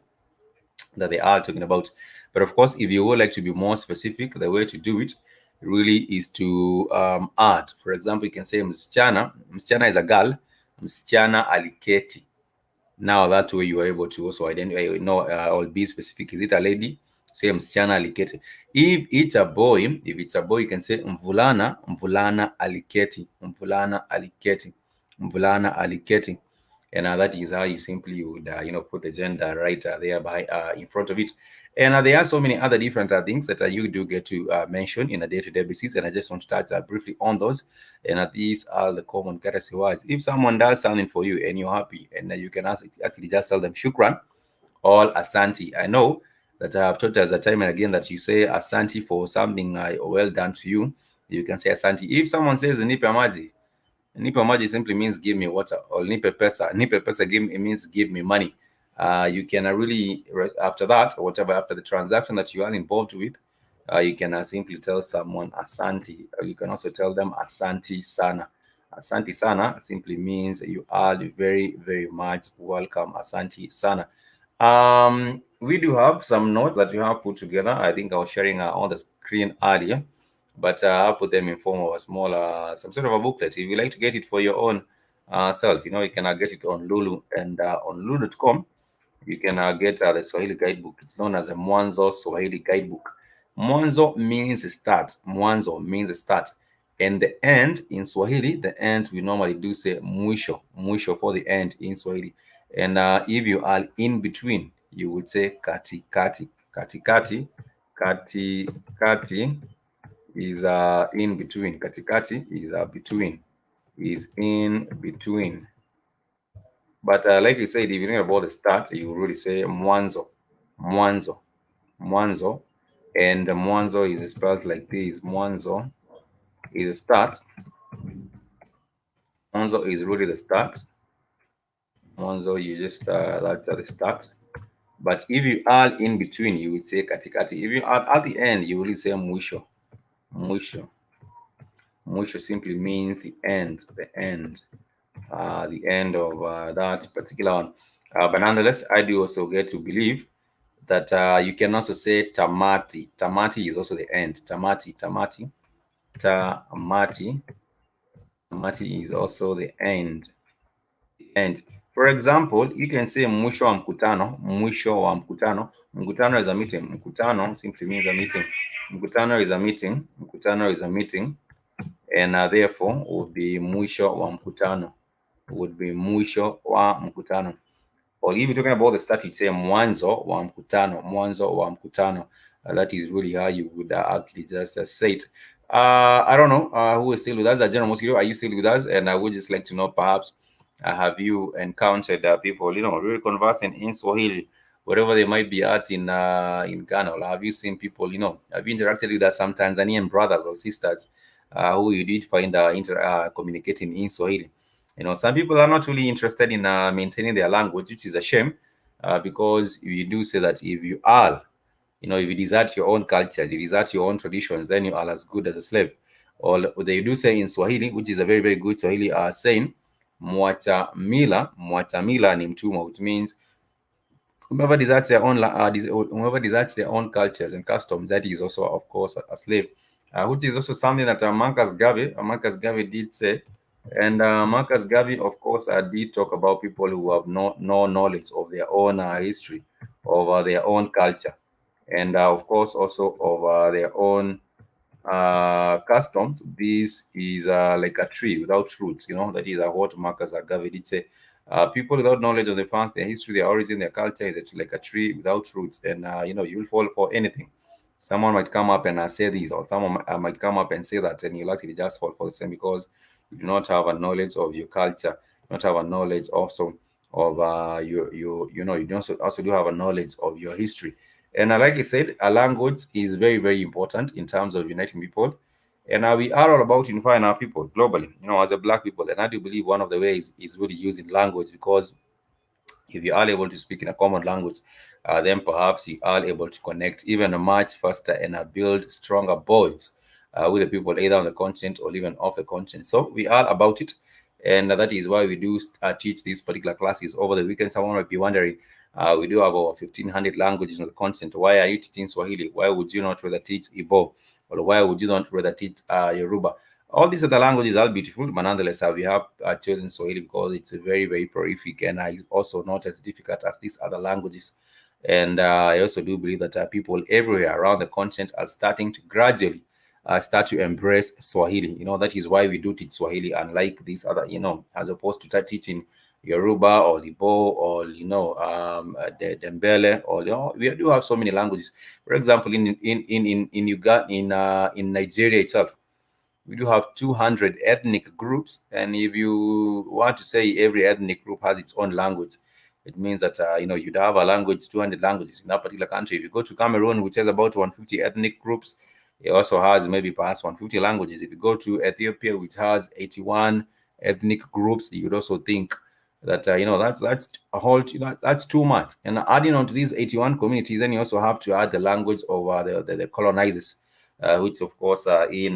that they are talking about. But of course, if you would like to be more specific, the way to do it really is to add. For example, you can say msichana. Msichana is a girl. Msichana aliketi. Now that way you are able to also identify, or be specific. Is it a lady? Say msichana aliketi. If it's a boy, you can say mvulana, mvulana aliketi, mvulana aliketi, mvulana aliketi. And that is how you simply would put the gender right there by in front of it. And there are so many other different things that you do get to mention in a day-to-day basis, and I just want to touch briefly on those. And these are the common courtesy words. If someone does something for you and you're happy, and you can actually just tell them shukran or asanti. I know that I have taught us time and again that you say asanti for something well done to you. You can say asanti. If someone says nipe maji, nipe maji simply means give me water, or nipe pesa. Nipe pesa means give me money. You can really, after that, or whatever, after the transaction that you are involved with, you can simply tell someone asanti. You can also tell them asanti sana. Asanti sana simply means you are very, very much welcome. Asanti sana. We do have some notes that we have put together. I think I was sharing on the screen earlier, but I'll put them in form of a small, some sort of a booklet. If you like to get it for your own self, you can get it on Lulu, and on lulu.com. You can get the Swahili guidebook. It's known as a Mwanzo Swahili guidebook. Mwanzo means start. Mwanzo means start. And the end in Swahili, the end we normally do say mwisho. Mwisho for the end in Swahili. And if you are in between, you would say kati kati. Kati kati. Kati kati is in between. Kati kati is between. Is in between. But like you said, if you know about the start, you really say mwanzo. Mwanzo. Mwanzo. And mwanzo is spelled like this. Mwanzo is a start. Mwanzo is really the start. Mwanzo, you just that's at the start. But if you are in between, you would say katikati. If you are at the end, you will say mwisho. Mwisho. Mwisho simply means the end, the end of that particular one. But nonetheless, I do also get to believe that you can also say tamati. Tamati is also the end. Tamati, tamati, tamati, tamati is also the end. And for example, you can say mwisho wa mkutano, mwisho wa mkutano. Mkutano is a meeting. Mkutano simply means a meeting. Mkutano is a meeting. Mkutano is a meeting. And therefore would be mwisho wa mkutano. Would be mwisho wa mkutano. Or if you're talking about the start, you'd say mwanzo wa mkutano. Mwanzo wa mkutano. That is really how you would actually just say it. I don't know who is still with us. General Mosquito, are you still with us? And I would just like to know, perhaps, have you encountered people, really conversing in Swahili, wherever they might be at in Ghana? Or have you seen people, have you interacted with us, some Tanzanian brothers or sisters who you did find communicating in Swahili? Some people are not really interested in maintaining their language, which is a shame, because we do say that if you are, if you desert your own culture, you desert your own traditions, then you are as good as a slave. Or they do say in Swahili, which is a very, very good Swahili saying, mwacha mila ni mtumwa, which means whoever deserts their own cultures and customs, that is also, of course, a slave, which is also something that Marcus Garvey did say. And Marcus Garvey, of course, did talk about people who have no knowledge of their own history, of their own culture, and of course also of their own customs. This is like a tree without roots. That is what Marcus Garvey did say. People without knowledge of the past, their history, their origin, their culture is actually like a tree without roots, and you'll fall for anything. Someone might come up and say this, or someone might come up and say that, and you'll actually just fall for the same, because you do not have a knowledge of your culture, you don't have a knowledge also of you also do have a knowledge of your history. And like I said, a language is very, very important in terms of uniting people. And we are all about unifying our people globally, as a Black people. And I do believe one of the ways is really using language, because if you are able to speak in a common language, then perhaps you are able to connect even much faster and build stronger bonds with the people either on the continent or even off the continent. So we are about it. And that is why we do teach these particular classes over the weekend. Someone might be wondering, we do have over 1,500 languages on the continent. Why are you teaching Swahili? Why would you not rather teach Igbo? Or why would you not rather teach Yoruba? All these other languages are beautiful, but nonetheless, we have chosen Swahili because it's very, very prolific, and it's also not as difficult as these other languages. And I also do believe that people everywhere around the continent are starting to gradually start to embrace Swahili. That is why we do teach Swahili, unlike these other, as opposed to teaching Yoruba or Libo or the Dembele, or we do have so many languages. For example, in Uganda, in Nigeria itself, we do have 200 ethnic groups, and if you want to say every ethnic group has its own language, it means that you'd have a language, 200 languages in that particular country. If you go to Cameroon, which has about 150 ethnic groups, it also has maybe perhaps 150 languages. If you go to Ethiopia, which has 81 ethnic groups, you'd also think that that's a whole, that's too much. And adding on to these 81 communities, then you also have to add the language of the colonizers, which of course in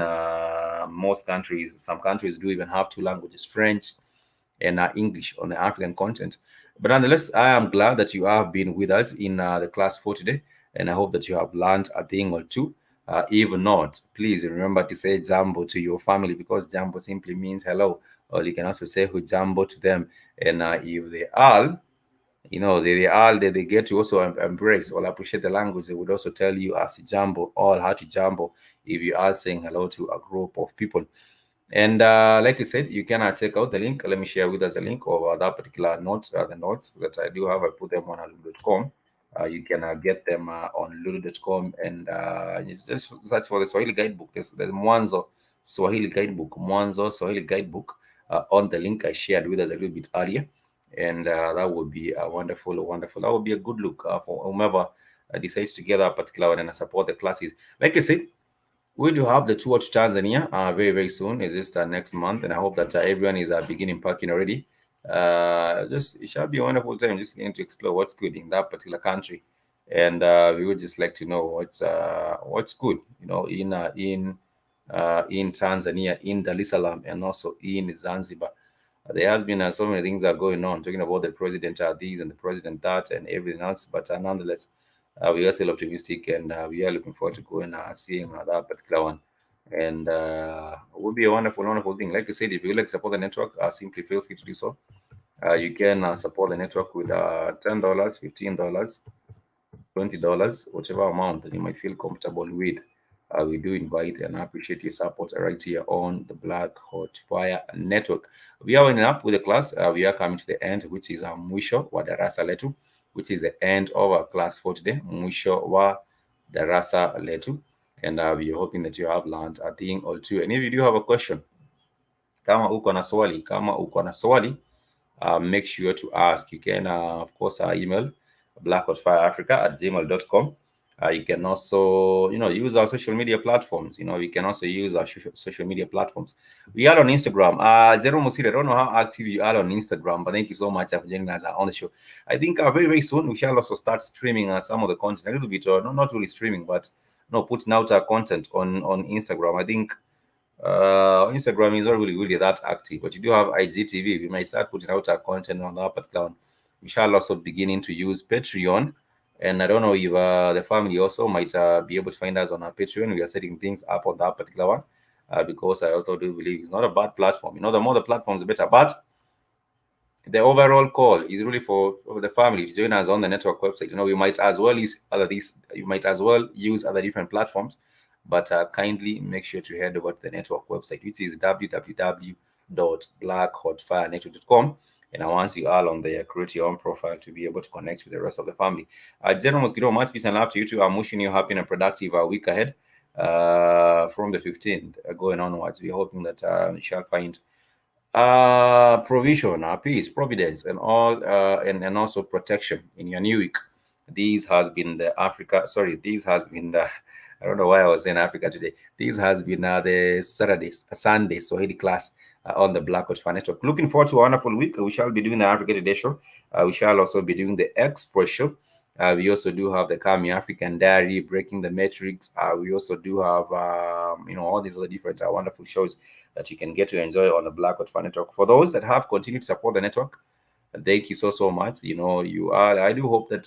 most countries, some countries do even have two languages, French and English, on the African continent. But nonetheless, I am glad that you have been with us in the class for today, and I hope that you have learned a thing or two. If not, please remember to say jambo to your family, because jambo simply means hello, or you can also say hujambo to them. And if they all they get to also embrace or appreciate the language, they would also tell you as jambo or how to jambo if you are saying hello to a group of people. And like you said, you can check out the link. Let me share with us a link of that particular notes, the notes that I do have. I put them on lulu.com. You can get them on lulu.com, and just search for the Swahili guidebook. There's Mwanzo Swahili guidebook, Mwanzo Swahili guidebook on the link I shared with us a little bit earlier. And that would be wonderful, wonderful. That would be a good look for whomever decides to get that particular one and support the classes. Like I said, we do have the tour to Tanzania very, very soon. Is this next month? And I hope that everyone is beginning packing already. Just it shall be a wonderful time just getting to explore what's good in that particular country. And we would just like to know what's good, you know, in Tanzania, in Dar es Salaam, and also in Zanzibar. There has been so many things are going on, talking about the president these and the president that and everything else. But nonetheless, we are still optimistic, and we are looking forward to going seeing that particular one. And it would be a wonderful, wonderful thing. Like I said, if you would like to support the network, simply feel free to do so. You can support the network with $10, $15, $20, whichever amount that you might feel comfortable with. We do invite and appreciate your support right here on the Black Hot Fire Network. We are winding up with the class. We are coming to the end, which is mwisho wa darasa letu, which is the end of our class for today. Mwisho wa darasa letu. And we are hoping that you have learned a thing or two. And if you do have a question, kama uko na swali, make sure to ask. You can, of course, email blackhotfireafrica@gmail.com. You can also, use our social media platforms. We can also use our social media platforms. We are on Instagram. Zero Musiri, I don't know how active you are on Instagram, but thank you so much for joining us on the show. I think very, very soon we shall also start streaming some of the content a little bit, or not really streaming, but putting out our content on Instagram. I think Instagram is not really that active, but you do have IGTV. We might start putting out our content on that particular one. We shall also beginning to use Patreon, and I don't know if the family also might be able to find us on our Patreon. We are setting things up on that particular one because I also do believe it's not a bad platform. The more the platforms, the better. But the overall call is really for the family to join us on the network website. We might as well use you might as well use other different platforms, but kindly make sure to head over to the network website, which is www.blackhotfirenetwork.com. And once you are on there, create your own profile to be able to connect with the rest of the family. General Mosquito, much peace and love to you too. I'm wishing you a happy and productive week ahead from the 15th going onwards. We're hoping that you shall find provision, peace, providence, and all, and also protection in your new week. This has been the I don't know why I was saying Africa today. This has been the Sunday Swahili class on the Black Hot Fan Network. Looking forward to a wonderful week. We shall be doing the Africa Today show. We shall also be doing the Express show. We also do have the Kami African Diary, Breaking the Matrix. We also do have, all these other different wonderful shows that you can get to enjoy on the Black Hot Fan Network. For those that have continued to support the network, thank you so much. I do hope that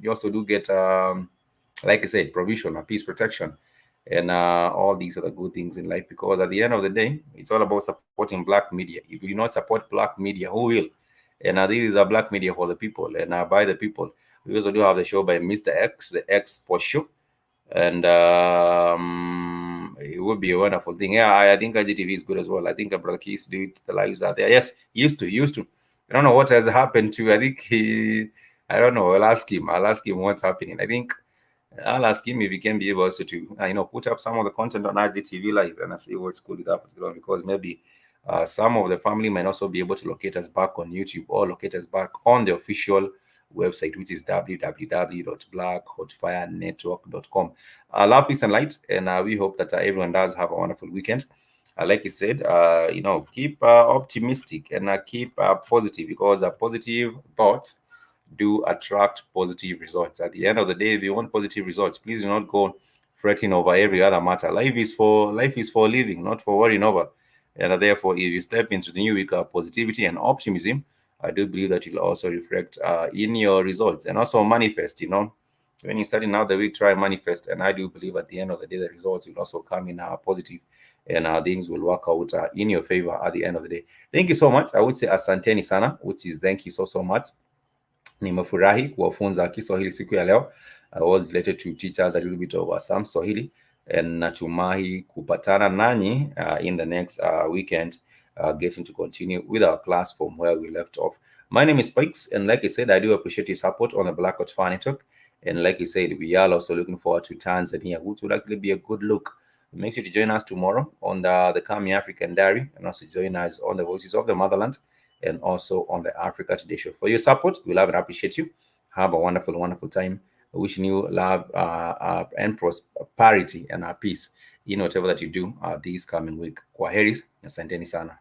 you also do get, like I said, provision, peace, protection, and all these other good things in life. Because at the end of the day, it's all about supporting Black media. If you do not support Black media, who will? And this is a Black media for the people and by the people. We also do have the show by Mr. X, the X Post Show, and it would be a wonderful thing. Yeah, I think IGTV is good as well. I think Brother Keys do it. The lives out there. Yes, used to. I don't know what has happened to. I think I don't know. I'll ask him what's happening. I'll ask him if he can be able also to, put up some of the content on IGTV Live and see what's good with that particular one, because maybe some of the family might also be able to locate us back on YouTube or locate us back on the official website, which is www.blackhotfirenetwork.com. Love, peace, and light, and we hope that everyone does have a wonderful weekend. Like you said, keep optimistic and keep positive, because positive thoughts do attract positive results. At the end of the day, if you want positive results, please do not go fretting over every other matter. Life is for living, not for worrying over. And therefore, if you step into the new week of positivity and optimism, I do believe that you'll also reflect in your results and also manifest. When you're starting out the week, try and manifest. And I do believe at the end of the day, the results will also come in positive, and things will work out in your favor at the end of the day. Thank you so much. I would say asanteni sana, which is thank you so much. Nimefurahi kuwafunza Kiswahili siku ya leo. I was related to teach us a little bit of some Swahili. and natumai kupatana nanyi in the next weekend, getting to continue with our class from where we left off. My name is Spikes, and like I said, I do appreciate your support on the Black Hot Funny Talk. And like I said, we are also looking forward to Tanzania, which will actually be a good look. Make sure to join us tomorrow on the Kami African Diary, and also join us on the Voices of the Motherland, and also on the Africa Today Show. For your support, we love and appreciate you. Have a wonderful, wonderful time. Wishing you love and prosperity and peace in whatever that you do this coming week. Kwaheri, asanteni sana.